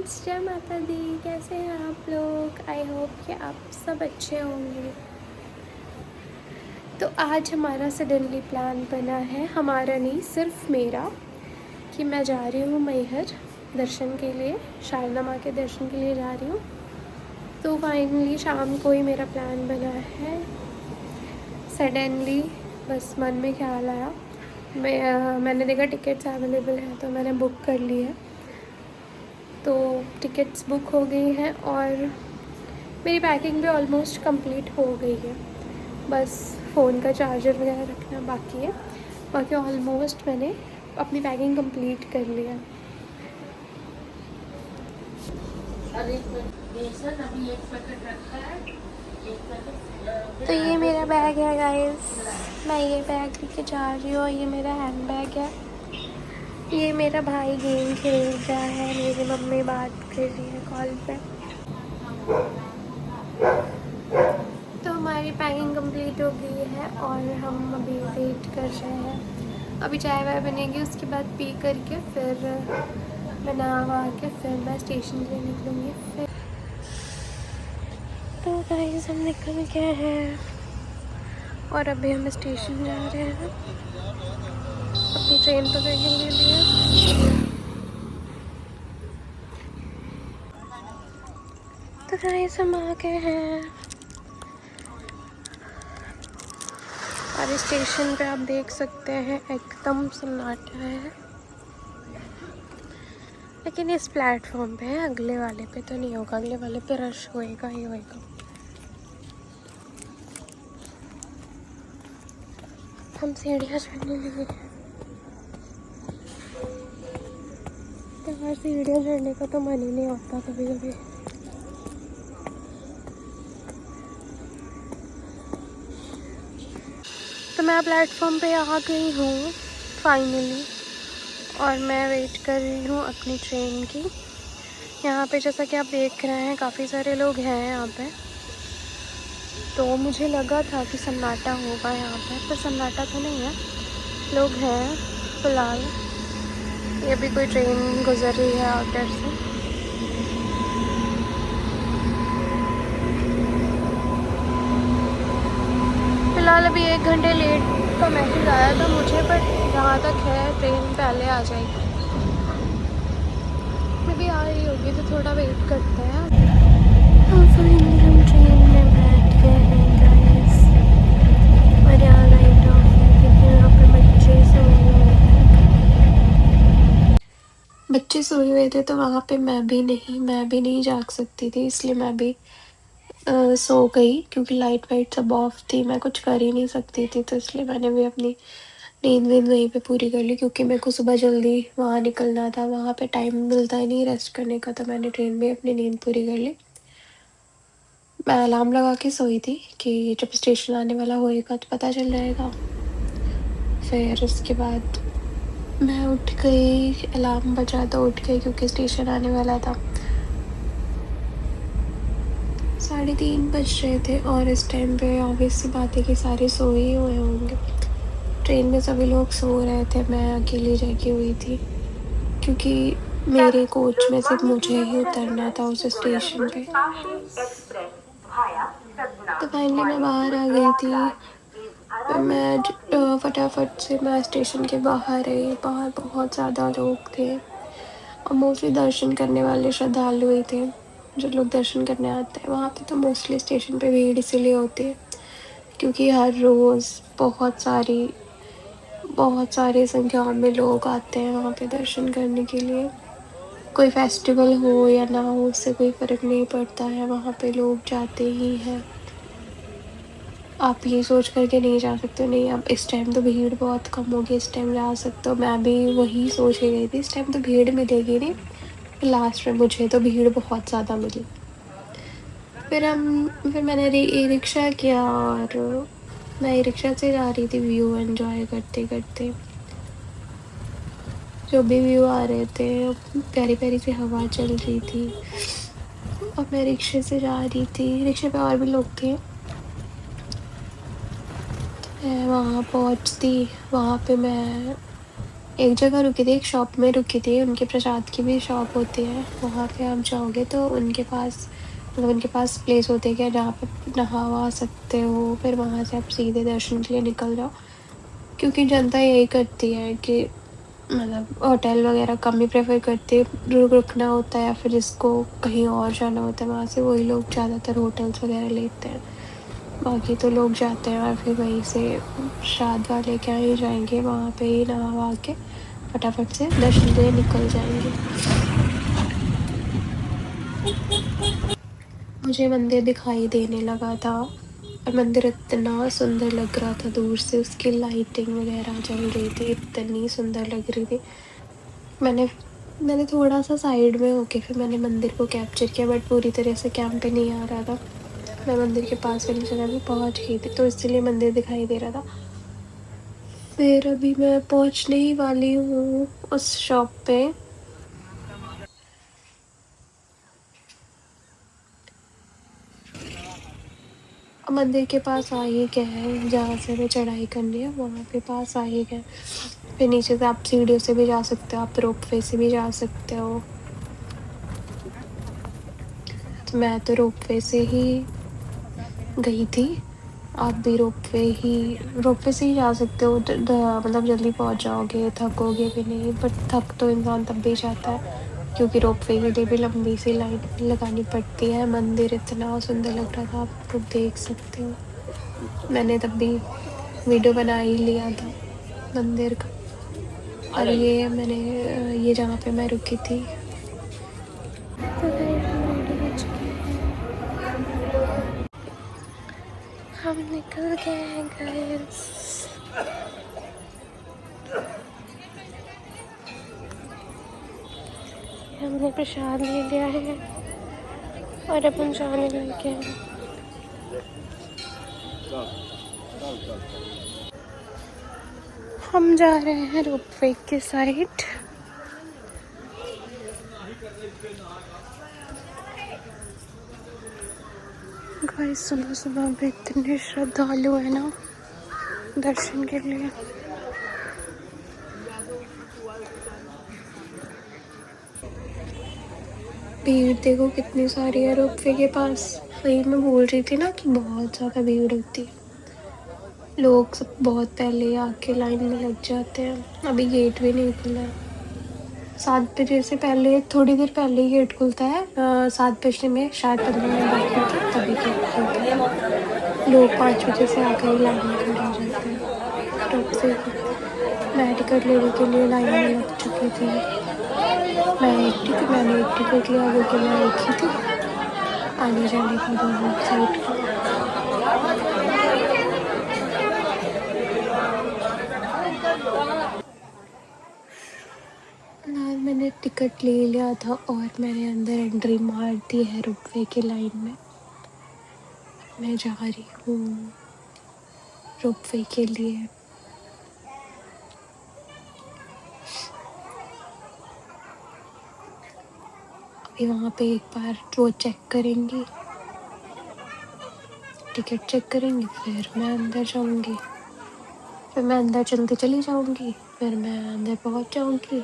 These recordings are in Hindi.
फ्रेंड्स, जय माता दी। कैसे हैं आप लोग? आई होप कि आप सब अच्छे होंगे। तो आज हमारा सडनली प्लान बना है, हमारा नहीं सिर्फ मेरा, कि मैं जा रही हूँ मैहर दर्शन के लिए, शारदा माँ के दर्शन के लिए जा रही हूँ। तो फाइनली शाम को ही मेरा प्लान बना है। सडनली बस मन में ख्याल आया, मैंने देखा टिकट्स अवेलेबल हैं तो मैंने बुक कर ली है। तो टिकट्स बुक हो गई हैं और मेरी पैकिंग भी ऑलमोस्ट कंप्लीट हो गई है। बस फ़ोन का चार्जर वगैरह रखना बाकी है, बाकी ऑलमोस्ट मैंने अपनी पैकिंग कंप्लीट कर लिया। तो ये मेरा बैग है गाइस, मैं ये बैग लेके जा रही हूँ। ये मेरा हैंड बैग है। ये मेरा भाई गेम खेल रहा है, मेरी मम्मी बात कर रही है कॉल पे। तो हमारी पैकिंग कंप्लीट हो गई है और हम अभी वेट कर रहे हैं। अभी चाय वाय बनेगी, उसके बाद पी करके फिर मैं नहा के फिर मैं स्टेशन के लिए निकलूँगी। फिर तो गाइस हम निकल गए हैं और अभी हम स्टेशन जा रहे हैं अपनी ट्रेन पकड़ने के लिए। तो गाइस हम आ गए हैं और स्टेशन पे आप देख सकते हैं एकदम सन्नाटा है, लेकिन इस प्लेटफॉर्म पे है, अगले वाले पे तो नहीं होगा। अगले वाले पे रश होएगा ही होएगा। हम सीढ़ियाँ चढ़ने लगे हैं। तो यार सीढ़ियाँ चढ़ने का तो मन ही नहीं होता कभी कभी। तो मैं प्लेटफॉर्म पे आ गई हूँ फाइनली और मैं वेट कर रही हूँ अपनी ट्रेन की। यहाँ पे जैसा कि आप देख रहे हैं काफ़ी सारे लोग हैं यहाँ पे। तो मुझे लगा था कि सन्नाटा होगा यहाँ पे, पर सन्नाटा तो नहीं है, लोग हैं फ़िलहाल। ये भी कोई ट्रेन गुजर रही है आउटर से। फ़िलहाल अभी 1 घंटे लेट का मैसेज आया था मुझे, पर जहाँ तक है ट्रेन पहले आ जाएगी। मैं भी आ रही होगी तो थोड़ा वेट करते हैं। हाँ फाइनली हम ट्रेन में बैठ गए हैं गाइस और यहाँ लाइट ऑफ है क्योंकि यहाँ पे बच्चे सोए हुए थे। बच्चे सोए हुए थे तो वहाँ पे मैं भी नहीं जाग सकती थी, इसलिए मैं भी सो गई क्योंकि लाइट वाइट सब ऑफ थी, मैं कुछ कर ही नहीं सकती थी। तो इसलिए मैंने भी अपनी नींद वींद वहीं पे पूरी कर ली क्योंकि मेरे को सुबह जल्दी वहाँ निकलना था। वहाँ पे टाइम मिलता ही नहीं रेस्ट करने का, तो मैंने ट्रेन में अपनी नींद पूरी कर ली। मैं अलार्म लगा के सोई थी कि जब स्टेशन आने वाला होएगा तो पता चल जाएगा। फिर उसके बाद मैं उठ गई, अलार्म बजा तो उठ गई क्योंकि स्टेशन आने वाला था। 3:30 बज रहे थे और इस टाइम पे ऑब्वियस सी बात है कि सारे सोए ही हुए होंगे। ट्रेन में सभी लोग सो रहे थे, मैं अकेली जगी हुई थी क्योंकि मेरे कोच में सिर्फ मुझे ही उतरना था उस स्टेशन पे। तो फाइनली मैं बाहर आ गई थी। फिर मैं फटाफट से मैं स्टेशन के बाहर आई। बाहर बहुत ज़्यादा लोग थे और मोस्टली दर्शन करने वाले श्रद्धालु ही थे। जो लोग दर्शन करने आते हैं वहाँ पे तो मोस्टली स्टेशन पे भीड़ इसीलिए होती है क्योंकि हर रोज़ बहुत सारी संख्या में लोग आते हैं वहाँ पे दर्शन करने के लिए। कोई फेस्टिवल हो या ना हो उससे कोई फ़र्क नहीं पड़ता है, वहाँ पे लोग जाते ही हैं। आप ये सोच कर के नहीं जा सकते, नहीं अब इस टाइम तो भीड़ बहुत कम होगी, इस टाइम जा सकते हो। मैं भी वही सोच के गई थी, इस टाइम तो भीड़ मिलेगी नहीं। लास्ट में मुझे तो भीड़ बहुत ज़्यादा मिली। फिर मैंने ई रिक्शा किया और मैं ई रिक्शा से जा रही थी व्यू एंजॉय करते करते। जो भी व्यू आ रहे थे, प्यारी प्यारी सी हवा चल रही थी और मैं रिक्शे से जा रही थी। रिक्शे पे और भी लोग थे। मैं वहाँ पहुँचती, वहाँ पे मैं एक जगह रुकी थी, एक शॉप में रुकी थी, उनके प्रसाद की भी शॉप होती है, वहाँ पे आप जाओगे तो उनके पास मतलब उनके पास प्लेस होती है क्या जहाँ पे नहा वहा सकते हो, फिर वहाँ से आप सीधे दर्शन के लिए निकल जाओ। क्योंकि जनता यही करती है कि मतलब होटल वगैरह कम ही प्रेफर करते हैं, रुकना होता है या फिर जिसको कहीं और जाना होता है वहाँ से वही लोग ज़्यादातर होटल्स वगैरह लेते हैं। बाकी तो लोग जाते हैं और फिर वहीं से श्राद्ध वाले क्या ही जाएंगे, वहाँ पे ही नहा वहा के फटाफट से दर्शन के लिए निकल जाएंगे। मुझे मंदिर दिखाई देने लगा था और मंदिर इतना सुंदर लग रहा था, दूर से उसकी लाइटिंग वगैरह जल रही थी, इतनी सुंदर लग रही थी। मैंने मैंने थोड़ा सा साइड में होके फिर मैंने मंदिर को कैप्चर किया, बट पूरी तरह से कैम पे नहीं आ रहा था। मैं मंदिर के पास वाली जगह भी पहुंच गई थी, तो इसलिए मंदिर दिखाई दे रहा था। फिर अभी मैं पहुंचने ही वाली हूँ उस शॉप पे। मंदिर के पास आ ही गए हैं, जहाँ से हमें चढ़ाई करनी है वहाँ पे पास आ ही गए। फिर नीचे से आप सीढ़ियों से भी जा सकते हो, आप रोपवे से भी जा सकते हो। तो मैं तो रोपवे से ही गई थी, आप भी रोपवे से ही जा सकते हो। मतलब जल्दी पहुंच जाओगे, थकोगे भी नहीं, बट थक तो इंसान तब भी जाता है क्योंकि रोपवे के लिए भी लंबी सी लाइन लगानी पड़ती है। मंदिर इतना सुंदर लग रहा था, आप लोग देख सकते हो। मैंने तब भी वीडियो बना ही लिया था मंदिर का। और ये जहाँ पे मैं रुकी थी। तो हम निकल गए हैं गाइस। हमने प्रसाद ले लिया है और अब हम जाने लगे हैं। हम जा रहे हैं रोपवे के साइड। गाइस सुबह सुबह भी इतने श्रद्धालु है ना दर्शन के लिए। भीड़ देखो कितनी सारी है रोपवे के पास। वही मैं बोल रही थी ना कि बहुत ज़्यादा भीड़ होती है, लोग सब बहुत पहले आके लाइन में लग जाते हैं। अभी गेट भी नहीं खुला है। 7 बजे से पहले, थोड़ी देर पहले ही गेट खुलता है। 7 बजने में शायद 15 मिनट बाकी होते हैं तभी गेट खुलता है। लोग 5 बजे से आकर ही लाइन में खड़े हो जाते हैं रोपवे की। मैं टिकट लेने के लिए लाइन में लग चुकी थी। मैंने एक टिकट लिया क्योंकि मैं एक ही थी, आने जाने की दोनों साइड का। मैंने टिकट ले लिया था और मैंने अंदर एंट्री मार दी है रोपवे के लाइन में। मैं जा रही हूँ रोपवे के लिए। अभी वहाँ पे एक बार वो चेक करेंगी, टिकट चेक करेंगी, फिर मैं अंदर जाऊँगी। फिर मैं अंदर चलते चली जाऊँगी, फिर मैं अंदर पहुँच जाऊँगी।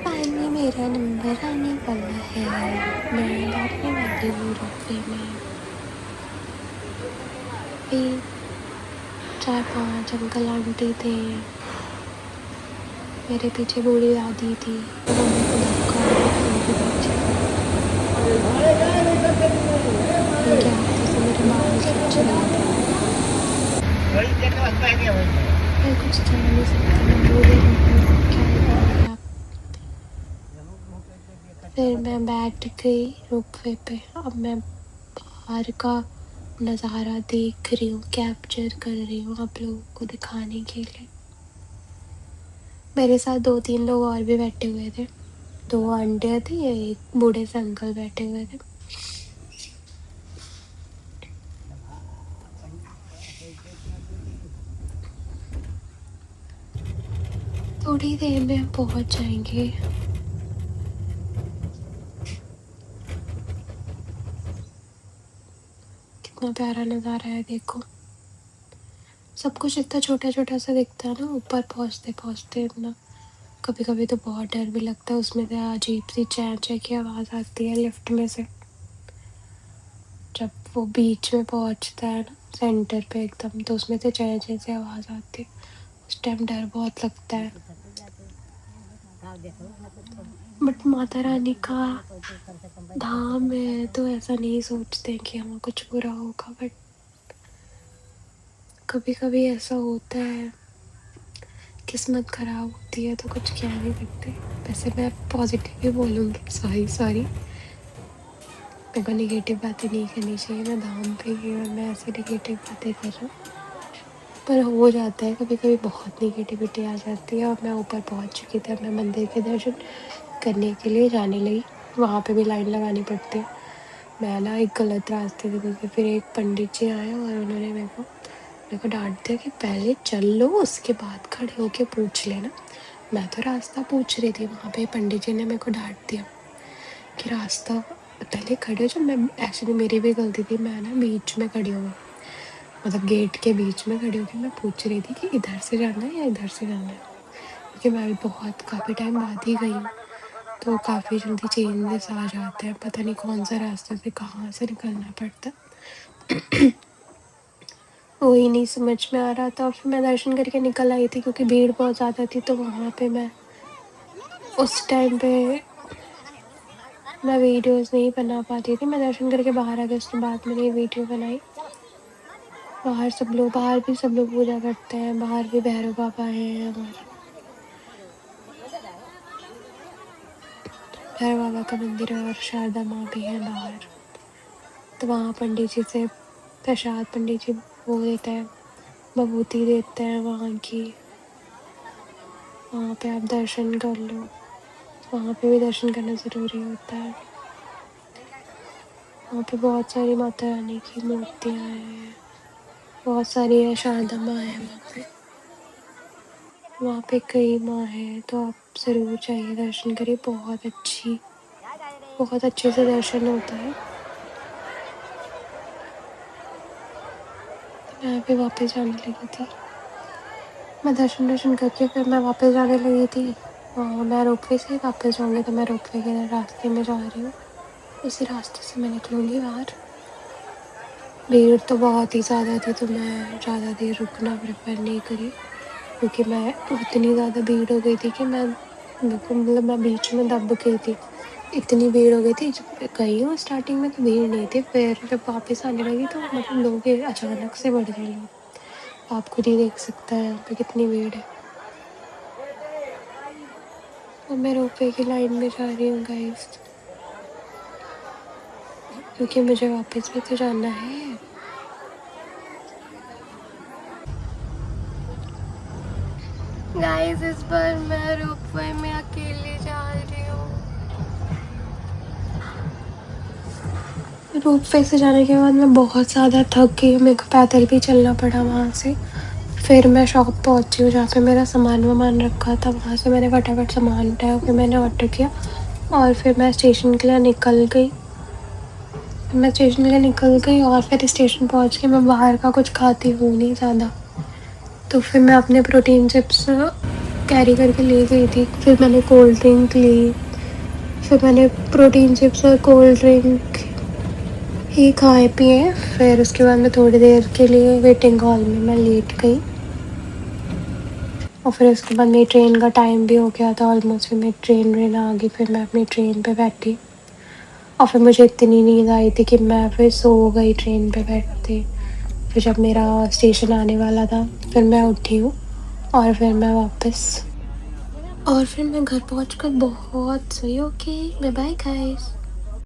फाइनली मेरा नंबर आने वाला है, मैं बैठने वाली हूँ रोपवे में। भी 4-5 अंकल आंटी थे, मेरे पीछे बूढ़ी दादी थी, उन्होंने को धक्का उनके पीछे उनके हाथों से मेरे बाल खींच रहे थे। मैं कुछ कह नहीं सकती, मैं बूढ़ी क्या ही करूँगी आप। फिर मैं बैठ गई रोपवे पे। अब मैं बाहर का नज़ारा देख रही हूँ, कैप्चर कर रही हूँ आप लोगों को दिखाने के लिए। मेरे साथ 2-3 लोग और भी बैठे हुए थे, 2 आंटियाँ थी, एक बूढ़े से अंकल बैठे हुए थे। थोड़ी देर में हम पहुँच जाएंगे। कितना प्यारा नज़ारा है देखो। सब कुछ इतना छोटा छोटा सा दिखता है ना ऊपर पहुँचते पहुँचते इतना। कभी कभी तो बहुत डर भी लगता है, उसमें से अजीब सी चैं चैं की आवाज़ आती है लिफ्ट में से, जब वो बीच में पहुँचता है ना सेंटर पे एकदम, तो उसमें से चैं चैं से आवाज़ आती है। उस टाइम डर बहुत लगता है। बट माता रानी का धाम है तो ऐसा नहीं सोचते हैं कि हाँ कुछ बुरा होगा, बट कभी कभी ऐसा होता है, किस्मत ख़राब होती है तो कुछ कह नहीं सकते। वैसे मैं पॉजिटिव ही बोलूँगी, सॉरी सॉरी, मेरे को नेगेटिव बातें नहीं करनी चाहिए। मैं धाम पे गई और मैं ऐसे नेगेटिव बातें कर रही हूँ, पर हो जाता है कभी कभी, बहुत नेगेटिविटी आ जाती है। और मैं ऊपर पहुँच चुकी थी, अब मैं मंदिर के दर्शन करने के लिए जाने लगी। वहाँ पे भी लाइन लगानी पड़ती है। मैं ना एक गलत रास्ते से गुजरी, फिर एक पंडित जी आए और उन्होंने मेरे को डांट दिया कि पहले चल लो उसके बाद खड़े होके पूछ लेना। मैं तो रास्ता पूछ रही थी, वहाँ पे पंडित जी ने मेरे को डांट दिया कि रास्ता पहले खड़े हो। जब मैं एक्चुअली मेरी भी गलती थी, मैं ना बीच में खड़ी हूँ, मतलब गेट के बीच में खड़ी होकर मैं पूछ रही थी कि इधर से जाना है या इधर से जाना है, क्योंकि मैं बहुत काफ़ी टाइम बाद ही गई हूँ, तो काफ़ी जल्दी चेंजेस आ जाते हैं, पता नहीं कौन सा रास्ते से कहाँ से निकलना पड़ता। वही नहीं समझ में आ रहा था, और फिर मैं दर्शन करके निकल आई थी क्योंकि भीड़ बहुत ज़्यादा थी, तो वहाँ पे मैं उस टाइम पे मैं वीडियोस नहीं बना पाती थी। मैं दर्शन करके बाहर आ गई, उसके बाद मैंने ये वीडियो बनाई। बाहर भी सब लोग पूजा करते हैं, बाहर भी भैरव बाबा हैं, और भैरव बाबा का मंदिर है और शारदा माँ भी है बाहर। तो वहाँ पंडित जी से प्रसाद, पंडित जी वो देते हैं, विभूति देते हैं वहाँ की। वहाँ पे आप दर्शन कर लो, वहाँ पे भी दर्शन करना ज़रूरी होता है। वहाँ पे बहुत सारी माता रानी की मूर्तियाँ हैं, बहुत सारी है, शारदा माँ है वहाँ पे कई माँ हैं, तो आप ज़रूर जाइए, दर्शन करिए। बहुत अच्छे से दर्शन होता है। तो मैं भी वापस जाने लगी थी, मैं दर्शन करके फिर मैं वापस जाने लगी थी। मैं रोपवे से वापस जाऊँगी, तो मैं रोपवे के रास्ते में जा रही हूँ, उसी रास्ते से मैं निकलूँगी बाहर। भीड़ तो बहुत ही ज़्यादा थी, तो मैं ज़्यादा देर रुकना प्रेफर नहीं करी, क्योंकि मैं इतनी ज़्यादा भीड़ हो गई थी कि मतलब मैं बीच में दब गई थी, इतनी भीड़ हो गई थी। जब गई हूँ स्टार्टिंग में तो भीड़ नहीं थी, फिर जब वापस आने लगी तो मतलब लोग अचानक से बढ़ गए लोग। आप खुद ही देख सकते हैं यहाँ पे कितनी भीड़ है। और मैं रोपवे की लाइन में जा रही हूँ गाइस, क्योंकि मुझे वापस भी तो जाना है। गाइस इस बार मैं रोपवे में अकेले जा रही हूँ। रोपवे से जाने के बाद मैं बहुत ज़्यादा थक गई, मेरे को पैदल भी चलना पड़ा वहाँ से। फिर मैं शॉप पहुँची हूँ जहाँ पे मेरा सामान रखा था, वहाँ से मैंने फटाफट सामान उठाया, फिर मैंने ऑर्डर किया और फिर मैं स्टेशन के लिए निकल गई। और फिर स्टेशन पहुँच के मैं बाहर का कुछ खाती हूँ नहीं ज़्यादा, तो फिर मैं अपने प्रोटीन चिप्स कैरी करके ले गई थी। फिर मैंने कोल्ड ड्रिंक ली, फिर मैंने प्रोटीन चिप्स और कोल्ड ड्रिंक ही खाए पिए। फिर उसके बाद मैं थोड़ी देर के लिए वेटिंग हॉल में मैं लेट गई, और फिर उसके बाद मेरी ट्रेन का टाइम भी हो गया था ऑलमोस्ट, फिर मेरी ट्रेन आ गई। फिर मैं अपनी ट्रेन पे बैठी और फिर मुझे इतनी नींद आई थी कि मैं फिर सो गई ट्रेन पे बैठते। फिर जब मेरा स्टेशन आने वाला था फिर मैं उठी हूँ, और फिर मैं घर पहुँच कर बहुत सही। Okay bye bye guys.